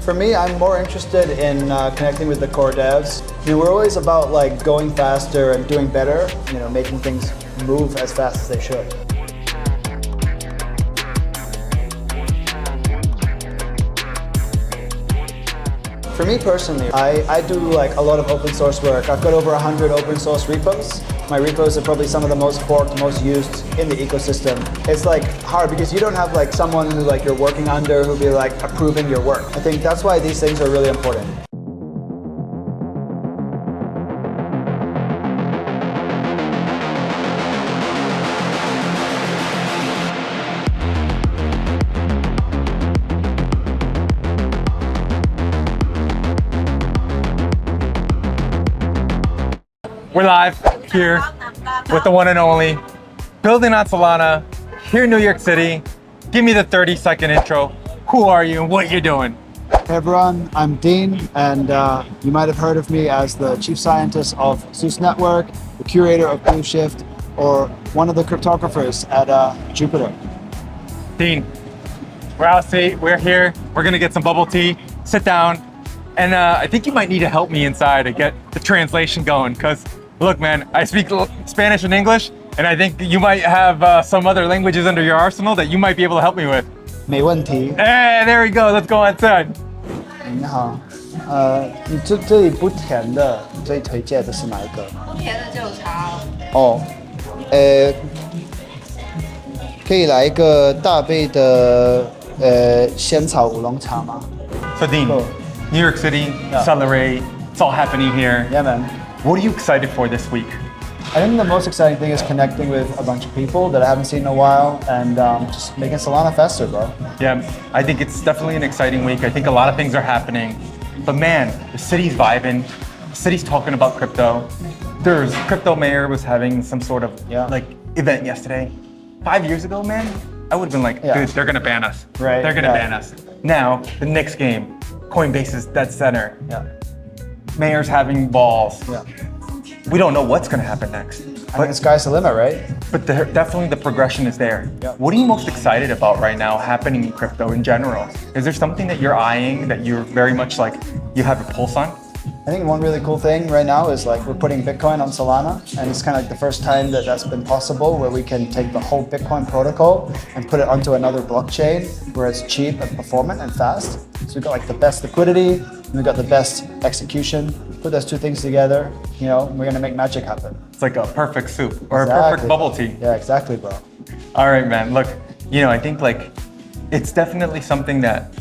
For me, I'm more interested in connecting with the core devs. We're always about like going faster and doing better, making things move as fast as they should. For me personally, I do like a lot of open source work. I've got over 100 open source repos. My repos are probably some of the most forked, most used in the ecosystem. It's like hard because you don't have like someone who like you're working under who'll be like approving your work. I think that's why these things are really important. We're live here with the one and only, building on Solana, here in New York City. Give me the 30-second intro. Who are you and what you're doing? Hey everyone, I'm Dean, and you might have heard of me as the chief scientist of Zeus Network, the curator of BlueShift, or one of the cryptographers at Jupiter. Dean, we're here. We're gonna get some bubble tea, sit down, and I think you might need to help me inside to get the translation going, because look, man, I speak Spanish and English, and I think you might have some other languages under your arsenal that you might be able to help me with. 没问题。 Hey, there we go. Let's go inside. 你好，你这里不甜的，你最推荐的是哪一个？不甜的就有茶哦，可以来一个大杯的仙草乌龙茶吗？ So Dean, Cool. New York City, Yeah. Accelerate, it's all happening here. Yeah, man. What are you excited for this week? I think the most exciting thing is connecting with a bunch of people that I haven't seen in a while and just making Solana faster, bro. Yeah, I think it's definitely an exciting week. I think a lot of things are happening. But man, the city's vibing. The city's talking about crypto. There's crypto mayor was having some sort of like event yesterday. 5 years ago, man, I would have been like, dude, they're gonna ban us. Right. They're gonna ban us. Now, the next game, Coinbase is dead center. Yeah. Mayor's having balls. Yeah. We don't know what's gonna happen next. I think the sky's the limit, right? But definitely the progression is there. Yeah. What are you most excited about right now happening in crypto in general? Is there something that you're eyeing that you're very much like, you have a pulse on? I think one really cool thing right now is like we're putting Bitcoin on Solana, and it's kind of like the first time that that's been possible, where we can take the whole Bitcoin protocol and put it onto another blockchain where it's cheap and performant and fast. So we've got like the best liquidity, and we've got the best execution. Put those two things together, we're gonna make magic happen. It's like a perfect soup or Exactly. a perfect bubble tea. Yeah, exactly, bro. All right, man. Look, I think like it's definitely something that,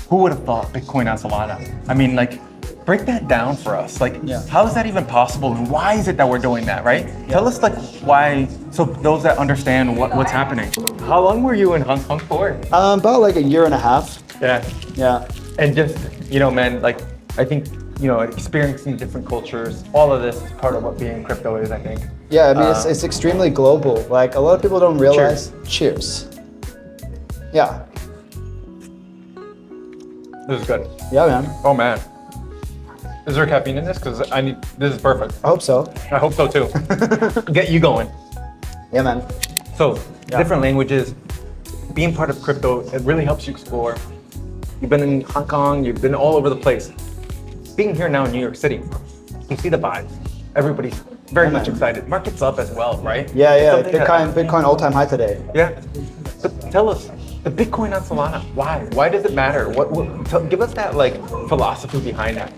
who would have thought Bitcoin on Solana? I mean, like, break that down for us. Like, how is that even possible? And why is it that we're doing that, right? Tell us like why, so those that understand what's happening. How long were you in Hong Kong for? About like a year and a half. Yeah. Yeah. And just, man, like, I think, experiencing different cultures, all of this is part of what being crypto is, I think. Yeah, I mean, it's extremely global. Like, a lot of people don't realize. Cheers. Yeah. This is good. Yeah, man. Oh, man. Is there caffeine in this? Because this is perfect. I hope so. I hope so too. Get you going. Yeah, man. So, different languages, being part of crypto, it really helps you explore. You've been in Hong Kong, you've been all over the place. Being here now in New York City, you see the vibe. Everybody's very much excited. Market's up as well, right? Yeah. Bitcoin all-time high today. Yeah. But tell us, the Bitcoin on Solana, why? Why does it matter? Give us that like philosophy behind that.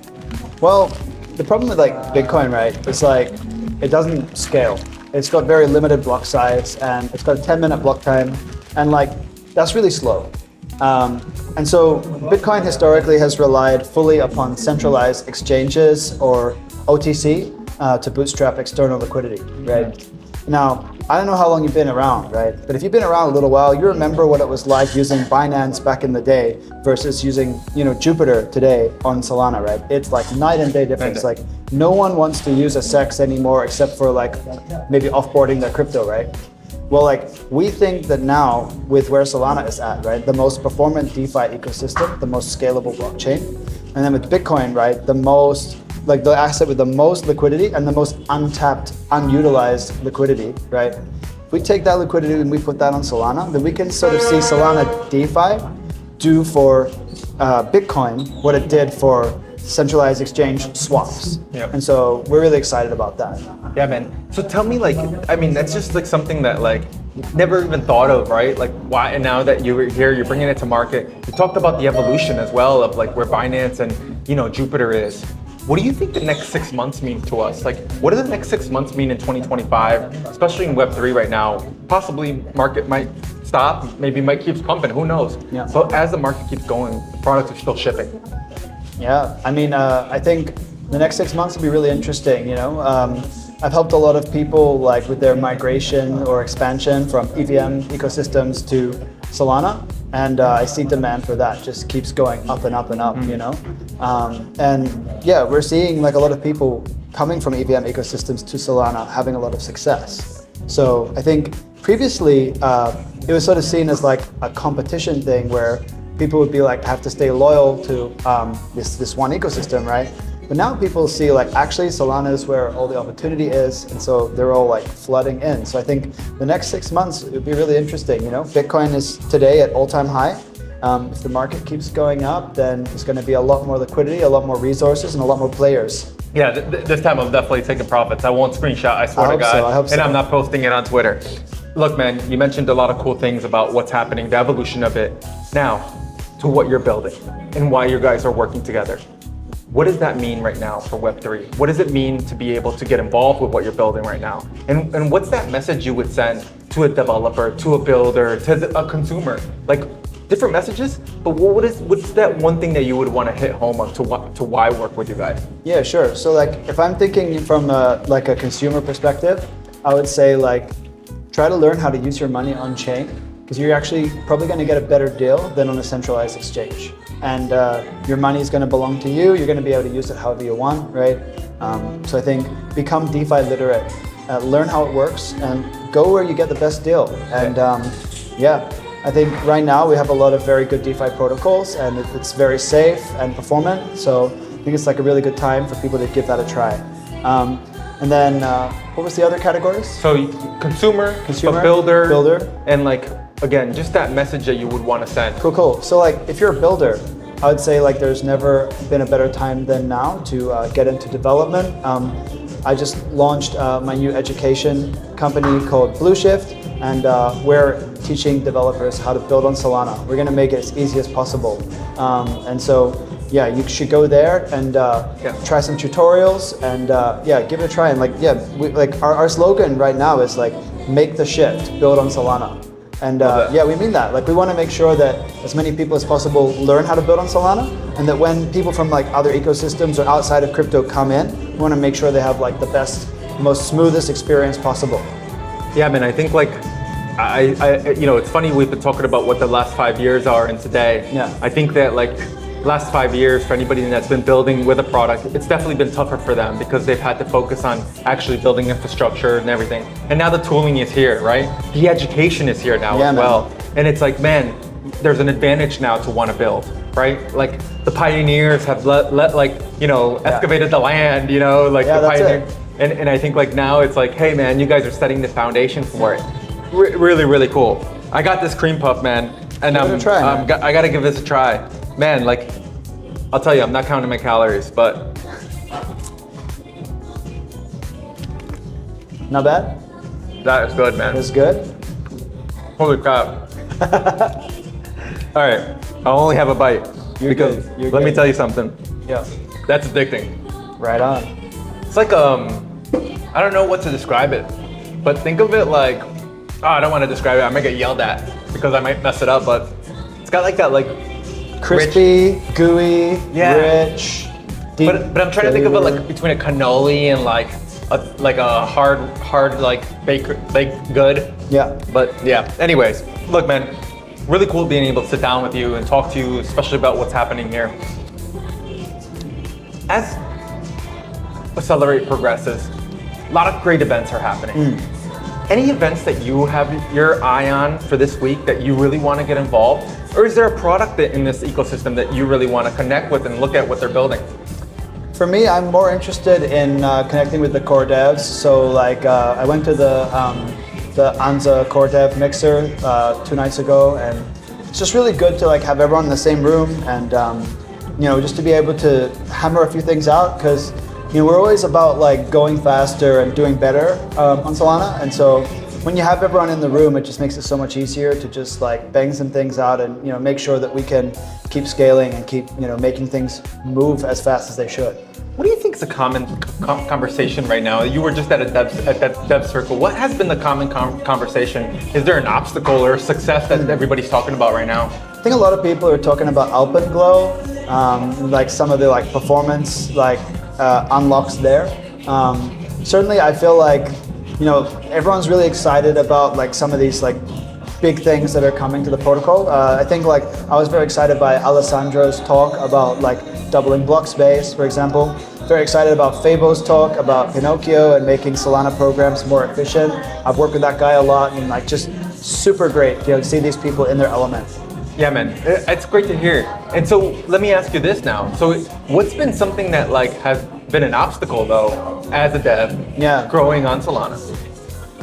Well, the problem with like Bitcoin, right, is like it doesn't scale. It's got very limited block size, and it's got a 10-minute block time, and like that's really slow. And so Bitcoin historically has relied fully upon centralized exchanges or OTC to bootstrap external liquidity, right? Now, I don't know how long you've been around, right? But if you've been around a little while, you remember what it was like using Binance back in the day versus using, Jupiter today on Solana, right? It's like night and day difference. Like no one wants to use a SEX anymore except for like maybe offboarding their crypto, right? Well, like we think that now with where Solana is at, right? The most performant DeFi ecosystem, the most scalable blockchain. And then with Bitcoin, right? The asset with the most liquidity and the most untapped, unutilized liquidity, right? If we take that liquidity and we put that on Solana, then we can sort of see Solana DeFi do for Bitcoin what it did for centralized exchange swaps. Yep. And so we're really excited about that. Yeah, man. So tell me, like, I mean, that's just like something that like never even thought of, right? Like, why? And now that you're here, you're bringing it to market. You talked about the evolution as well of like where Binance and Jupiter is. What do you think the next 6 months mean to us? Like, what do the next 6 months mean in 2025, especially in Web3 right now? Possibly market might stop, maybe might keep pumping, who knows? Yeah. But as the market keeps going, the products are still shipping. Yeah, I mean, I think the next 6 months will be really interesting. I've helped a lot of people like with their migration or expansion from EVM ecosystems to Solana, and I see demand for that just keeps going up and up and up. And yeah, we're seeing like a lot of people coming from EVM ecosystems to Solana having a lot of success. So I think previously it was sort of seen as like a competition thing where people would be like have to stay loyal to this one ecosystem, right? But now people see like actually Solana is where all the opportunity is, and so they're all like flooding in. So I think the next 6 months it would be really interesting. Bitcoin is today at all-time high. If the market keeps going up, then there's going to be a lot more liquidity, a lot more resources, and a lot more players. Yeah, this time I'm definitely taking profits. I won't screenshot, I swear to God. I hope so. And I'm not posting it on Twitter. Look, man, you mentioned a lot of cool things about what's happening, the evolution of it. Now, to what you're building and why you guys are working together. What does that mean right now for Web3? What does it mean to be able to get involved with what you're building right now? And what's that message you would send to a developer, to a builder, to a consumer? Like different messages, but what's that one thing that you would want to hit home on to why work with you guys? Yeah, sure. So like if I'm thinking from like a consumer perspective, I would say like try to learn how to use your money on chain, because you're actually probably going to get a better deal than on a centralized exchange. And your money is going to belong to you. You're going to be able to use it however you want, right? So I think become DeFi literate, learn how it works, and go where you get the best deal. And yeah, I think right now we have a lot of very good DeFi protocols, and it's very safe and performant. So I think it's like a really good time for people to give that a try. And then what was the other categories? So consumer, a builder, and like, again, just that message that you would want to send. Cool. So like if you're a builder, I would say like there's never been a better time than now to get into development. I just launched my new education company called BlueShift, and we're teaching developers how to build on Solana. We're going to make it as easy as possible. And so yeah, you should go there and try some tutorials and yeah, give it a try. And like our slogan right now is like make the shift, build on Solana. And yeah, we mean that. Like we want to make sure that as many people as possible learn how to build on Solana, and that when people from like other ecosystems or outside of crypto come in, we want to make sure they have like the best, most smoothest experience possible. Yeah, man, I think like, it's funny we've been talking about what the last 5 years are and today. Yeah. I think that like last 5 years for anybody that's been building with a product, it's definitely been tougher for them because they've had to focus on actually building infrastructure and everything. And now the tooling is here, right? The education is here now as well. And it's like, man, there's an advantage now to want to build, right? Like the pioneers have excavated the land, like the pioneer. And I think like now it's like, hey man, you guys are setting the foundation for it. Really, really cool. I got this cream puff, man. And I gotta give this a try. Man, like, I'll tell you, I'm not counting my calories, but. Not bad? That is good, man. It's good? Holy crap. All right, I'll only have a bite. Let me tell you something. Yeah. That's addicting. Right on. It's like, I don't know what to describe it, but think of it like, I don't want to describe it. I might get yelled at because I might mess it up, but it's got like that like, crispy, rich, gooey, rich, deep. But I'm trying to think of it like between a cannoli and like a hard like baked good. Yeah. But yeah. Anyways, look, man, really cool being able to sit down with you and talk to you, especially about what's happening here. As Accelerate progresses, a lot of great events are happening. Any events that you have your eye on for this week that you really want to get involved? Or is there a product in this ecosystem that you really want to connect with and look at what they're building? For me, I'm more interested in connecting with the core devs. So like I went to the Anza core dev mixer 2 nights ago, and it's just really good to like have everyone in the same room and you know, just to be able to hammer a few things out, because you know, we're always about like going faster and doing better on Solana, and so when you have everyone in the room, it just makes it so much easier to just like bang some things out and, you know, make sure that we can keep scaling and keep, you know, making things move as fast as they should. What do you think is a common conversation right now? You were just at that dev circle. What has been the common conversation? Is there an obstacle or success that everybody's talking about right now? I think a lot of people are talking about Alpenglow, like some of the like performance like unlocks there. Certainly, I feel like, you know, everyone's really excited about like some of these like big things that are coming to the protocol. I think like I was very excited by Alessandro's talk about like doubling block space, for example. Very excited about Fabo's talk about Pinocchio and making Solana programs more efficient. I've worked with that guy a lot, and like just super great, you know, to see these people in their element. Yeah, man, it's great to hear. And so let me ask you this now. So what's been something that like has been an obstacle though, as a dev, growing on Solana?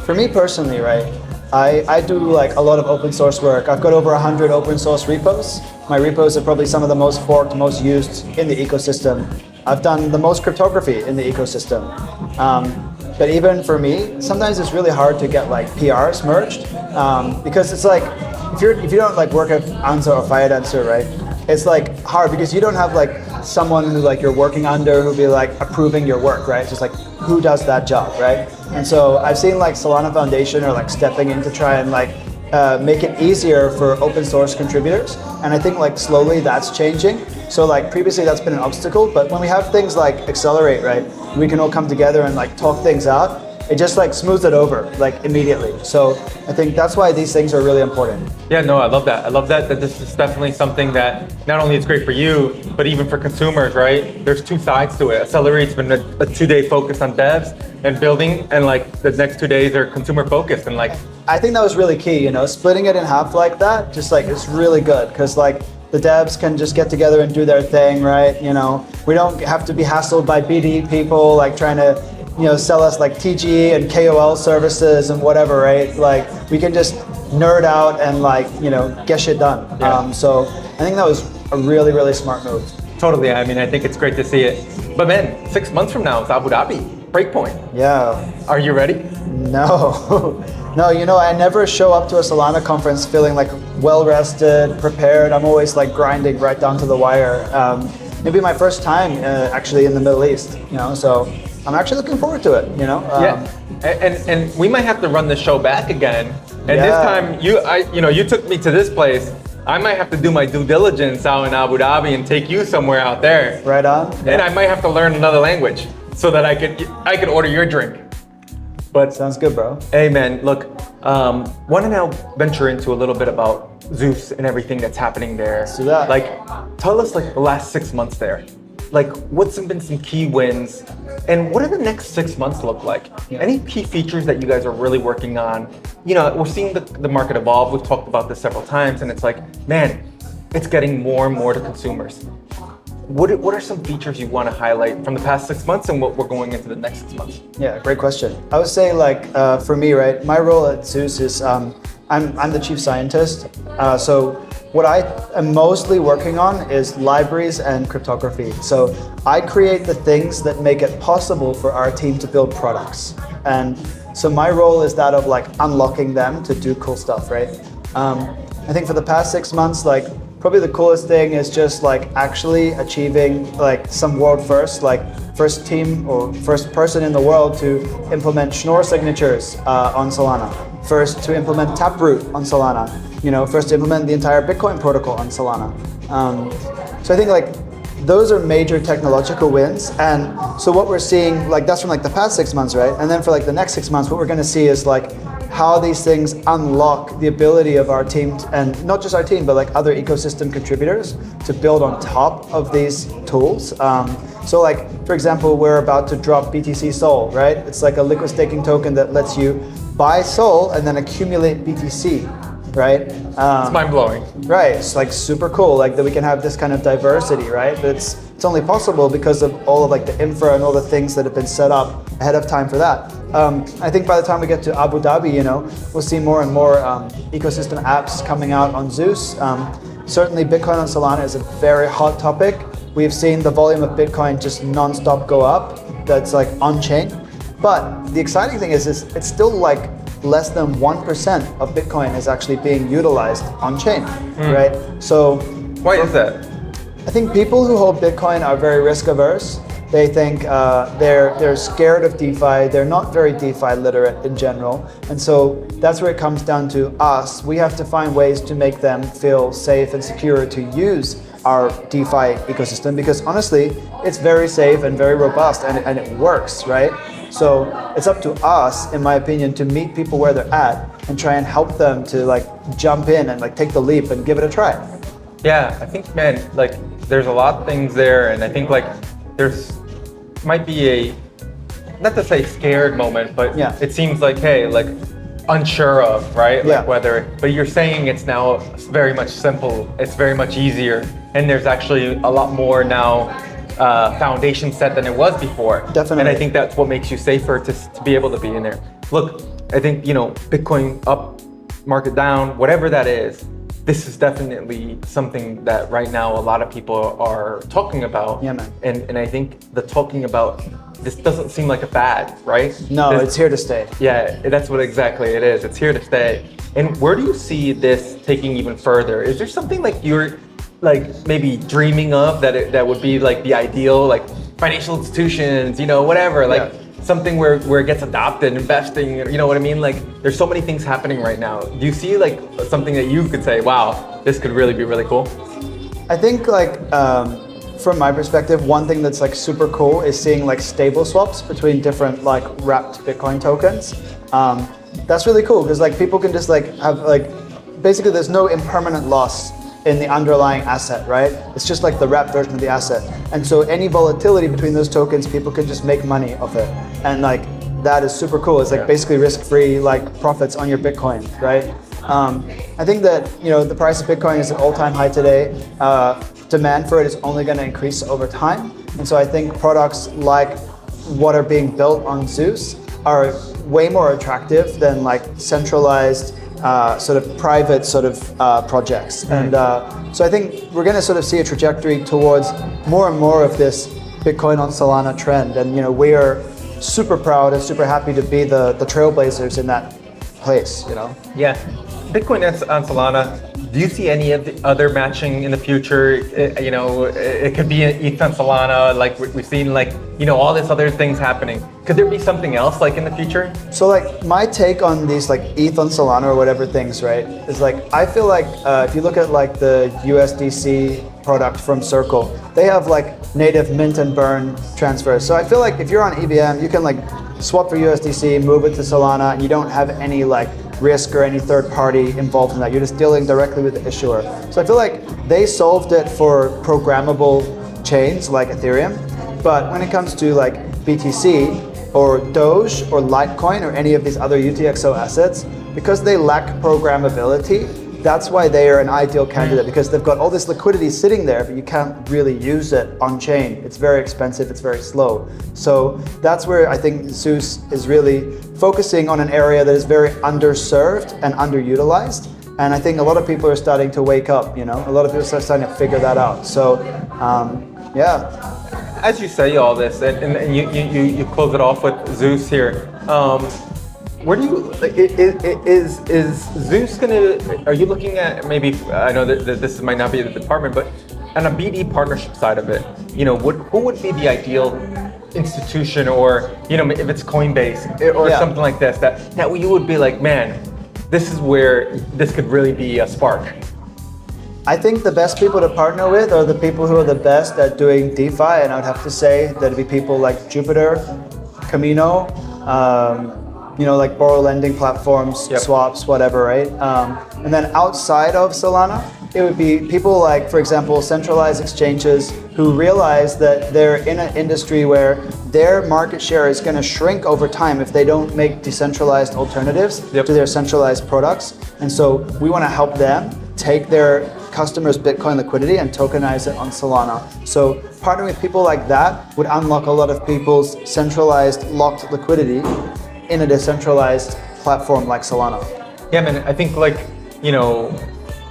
For me personally, right, I do like a lot of open source work. I've got over 100 open source repos. My repos are probably some of the most forked, most used in the ecosystem. I've done the most cryptography in the ecosystem. But even for me, sometimes it's really hard to get like PRs merged because it's like, if you don't like work at Ansa or Firedancer, right? It's like hard because you don't have like someone who like you're working under who'll be like approving your work, right? It's just like, who does that job, right? And so I've seen like Solana Foundation are like stepping in to try and like make it easier for open source contributors. And I think like slowly that's changing. So like previously that's been an obstacle, but when we have things like Accelerate, right? We can all come together and like talk things out. It just like smooths it over like immediately. So I think that's why these things are really important. Yeah, no, I love that. I love that this is definitely something that not only is great for you, but even for consumers, right? There's two sides to it. Accelerate's been a 2-day focus on devs and building, and like the next 2 days are consumer focused, and like. I think that was really key, you know, splitting it in half like that, just like it's really good, because like the devs can just get together and do their thing, right? You know, we don't have to be hassled by BD people like trying to, you know, sell us like TG and KOL services and whatever, right? Like we can just nerd out and like, you know, get shit done. Yeah. So I think that was a really, really smart move. Totally. I mean, I think it's great to see it. But man, 6 months from now, it's Abu Dhabi, breakpoint. Yeah. Are you ready? No. No, you know, I never show up to a Solana conference feeling like well-rested, prepared. I'm always like grinding right down to the wire. Maybe my first time actually in the Middle East, you know, so I'm actually looking forward to it, you know? And we might have to run the show back again. And this time, you took me to this place. I might have to do my due diligence out in Abu Dhabi and take you somewhere out there. Right on. Yeah. And I might have to learn another language so that I could order your drink. But sounds good, bro. Hey man, look, want to now venture into a little bit about Zeus and everything that's happening there. Let's do that. Like, tell us like the last 6 months there. Like, what's been some key wins, and what do the next 6 months look like? Yeah. Any key features that you guys are really working on? You know, we're seeing the market evolve. We've talked about this several times, and it's like, man, it's getting more and more to consumers. What are some features you want to highlight from the past 6 months and what we're going into the next 6 months? Yeah, great question. I would say like for me, right, my role at Zeus is I'm the chief scientist. So what I am mostly working on is libraries and cryptography. So I create the things that make it possible for our team to build products. And so my role is that of like unlocking them to do cool stuff, right? I think for the past 6 months, like probably the coolest thing is just like actually achieving like some world first, like first team or first person in the world to implement schnorr signatures on Solana. First to implement Taproot on Solana. You know, first to implement the entire Bitcoin protocol on Solana. So I think like those are major technological wins. And so what we're seeing, like that's from like the past 6 months, right? And then for like the next 6 months, what we're gonna see is like how these things unlock the ability of our team, and not just our team, but like other ecosystem contributors to build on top of these tools. So like, for example, we're about to drop BTC Sol, right? It's like a liquid staking token that lets you buy Sol and then accumulate BTC, right? It's mind-blowing. Right, it's like super cool, like that we can have this kind of diversity, right? But it's only possible because of all of like the infra and all the things that have been set up ahead of time for that. I think by the time we get to Abu Dhabi, we'll see more and more ecosystem apps coming out on Zeus. Certainly Bitcoin on Solana is a very hot topic. We've seen the volume of Bitcoin just non-stop go up. That's like on-chain. But the exciting thing is it's still like less than 1% of Bitcoin is actually being utilized on-chain, right? So why is that? I think people who hold Bitcoin are very risk averse. They think they're scared of DeFi. They're not very DeFi literate in general. And so that's where it comes down to us. We have to find ways to make them feel safe and secure to use our DeFi ecosystem, because honestly, it's very safe and very robust and it works, right? So it's up to us, in my opinion, to meet people where they're at and try and help them to like jump in and like take the leap and give it a try. Yeah, I think, man, like there's a lot of things there, and I think like there's might be a, not to say scared moment, but it seems like, hey, like unsure of, right? Like whether, but you're saying it's now very much simple, it's very much easier, and there's actually a lot more now foundation set than it was before. Definitely. And I think that's what makes you safer to be able to be in there. Look, I think, Bitcoin up, market down, whatever that is, this is definitely something that right now a lot of people are talking about. Yeah, man. And I think the talking about this doesn't seem like a fad, right? No, it's here to stay. Yeah, that's what exactly it is. It's here to stay. And where do you see this taking even further? Is there something like you're like maybe dreaming of that would be like the ideal, like financial institutions, whatever, like something where it gets adopted, investing, you know what I mean? Like there's so many things happening right now. Do you see like something that you could say, wow, this could really be really cool? I think like from my perspective, one thing that's like super cool is seeing like stable swaps between different like wrapped Bitcoin tokens. That's really cool because like people can just like have like, basically there's no impermanent loss in the underlying asset, right? It's just like the wrapped version of the asset. And so any volatility between those tokens, people can just make money off it. And like, that is super cool. It's like basically risk-free like profits on your Bitcoin, right? I think that, the price of Bitcoin is at all-time high today. Demand for it is only gonna increase over time. And so I think products like what are being built on Zeus are way more attractive than like centralized sort of private sort of projects. And so I think we're going to sort of see a trajectory towards more and more of this Bitcoin on Solana trend. And we are super proud and super happy to be the trailblazers in that place, Yeah. Bitcoin on Solana, do you see any of the other matching in the future? It could be an ETH on Solana, like we've seen like, all this other things happening. Could there be something else like in the future? So like my take on these like ETH on Solana or whatever things, right, is like, I feel like if you look at like the USDC product from Circle, they have like native mint and burn transfers. So I feel like if you're on EVM, you can like swap for USDC, move it to Solana, and you don't have any like risk or any third party involved in that. You're just dealing directly with the issuer. So I feel like they solved it for programmable chains like Ethereum. But when it comes to like BTC or Doge or Litecoin or any of these other UTXO assets, because they lack programmability, that's why they are an ideal candidate, because they've got all this liquidity sitting there, but you can't really use it on chain. It's very expensive, it's very slow. So that's where I think Zeus is really focusing on an area that is very underserved and underutilized. And I think a lot of people are starting to wake up, A lot of people are starting to figure that out. So, yeah. As you say all this, and you close it off with Zeus here, where do you, is Zeus gonna, are you looking at maybe, I know that this might not be the department, but on a BD partnership side of it, who would be the ideal institution, or, if it's Coinbase or something like this, that you would be like, man, this is where this could really be a spark? I think the best people to partner with are the people who are the best at doing DeFi, and I would have to say that'd be people like Jupiter, Camino, like borrow lending platforms, swaps, whatever, right? And then outside of Solana, it would be people like, for example, centralized exchanges who realize that they're in an industry where their market share is going to shrink over time if they don't make decentralized alternatives to their centralized products. And so we want to help them take their customers' Bitcoin liquidity and tokenize it on Solana. So partnering with people like that would unlock a lot of people's centralized locked liquidity in a decentralized platform like Solana. Yeah, man, I think like,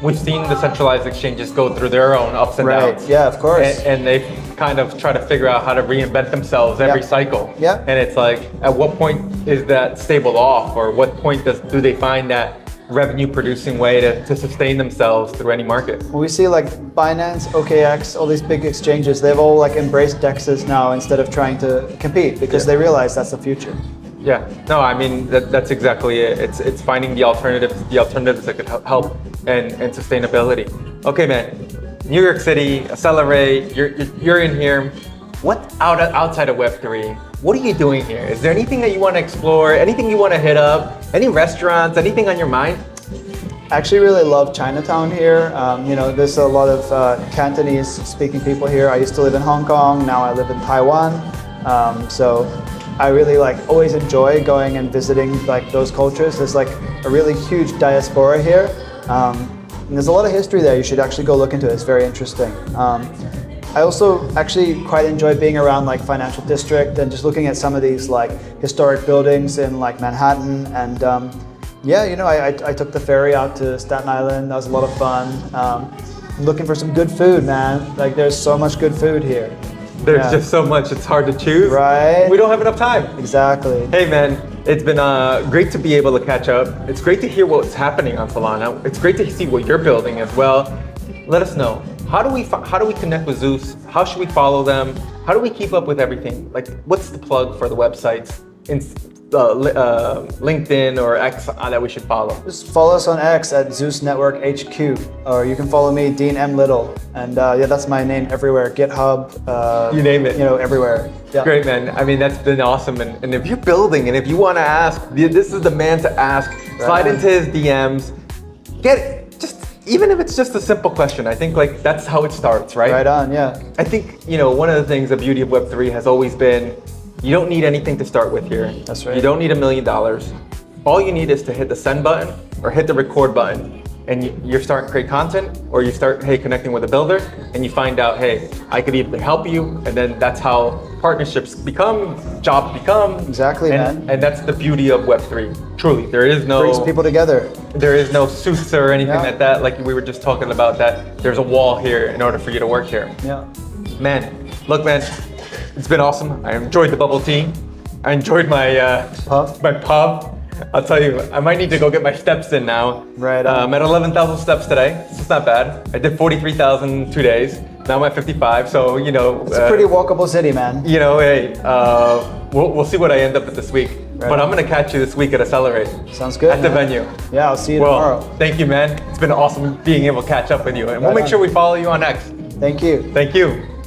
we've seen the centralized exchanges go through their own ups and downs. Yeah, of course. And they kind of try to figure out how to reinvent themselves every cycle. Yeah. And it's like, at what point is that stable off, or what point do they find that revenue producing way to sustain themselves through any market? We see like Binance, OKX, all these big exchanges, they've all like embraced DEXs now instead of trying to compete because they realize that's the future. Yeah, no, I mean, that's exactly it. It's finding the alternatives that could help and sustainability. Okay, man, New York City, Accelerate, you're in here. What outside of Web3, what are you doing here? Is there anything that you want to explore? Anything you want to hit up? Any restaurants? Anything on your mind? I actually really love Chinatown here. There's a lot of Cantonese speaking people here. I used to live in Hong Kong, now I live in Taiwan. So I really always enjoy going and visiting those cultures. There's a really huge diaspora here. And there's a lot of history there. You should actually go look into it. It's very interesting. I also actually quite enjoy being around Financial District and just looking at some of these historic buildings in Manhattan. And I took the ferry out to Staten Island. That was a lot of fun. I'm looking for some good food, man. There's so much good food here. There's just so much, it's hard to choose. Right. We don't have enough time. Exactly. Hey man, it's been great to be able to catch up. It's great to hear what's happening on Solana. It's great to see what you're building as well. Let us know. How do we connect with Zeus? How should we follow them? How do we keep up with everything? What's the plug for the websites? LinkedIn or X that we should follow? Just follow us on X at Zeus Network HQ, or you can follow me, Dean M. Little, and that's my name everywhere. GitHub, you name it. Everywhere. Yeah. Great, man. I mean, that's been awesome. And if you're building, and if you want to ask, this is the man to ask. Slide into his DMs. Even if it's just a simple question, I think that's how it starts, right? Right on, yeah. I think one of the things, the beauty of Web3 has always been, you don't need anything to start with here. That's right. You don't need $1 million. All you need is to hit the send button or hit the record button, and you're starting to create content, or you start, connecting with a builder, and you find out, I could either help you, and then that's how partnerships become, jobs become. Exactly, man. And that's the beauty of Web3. Truly, there is no... Brings people together. There is no suits or anything like that. Like we were just talking about, that there's a wall here in order for you to work here. Yeah. Man, look, man. It's been awesome. I enjoyed the bubble tea. I enjoyed my pub. I'll tell you, I might need to go get my steps in now. Right. I'm at 11,000 steps today. It's not bad. I did 43,000 2 days. Now I'm at 55. So it's a pretty walkable city, man. We'll see what I end up at this week. Right. But I'm gonna catch you this week at Accelerate. Sounds good. At the venue. Yeah, I'll see you tomorrow. Thank you, man. It's been awesome being able to catch up with you, and we'll make sure we follow you on X. Thank you. Thank you.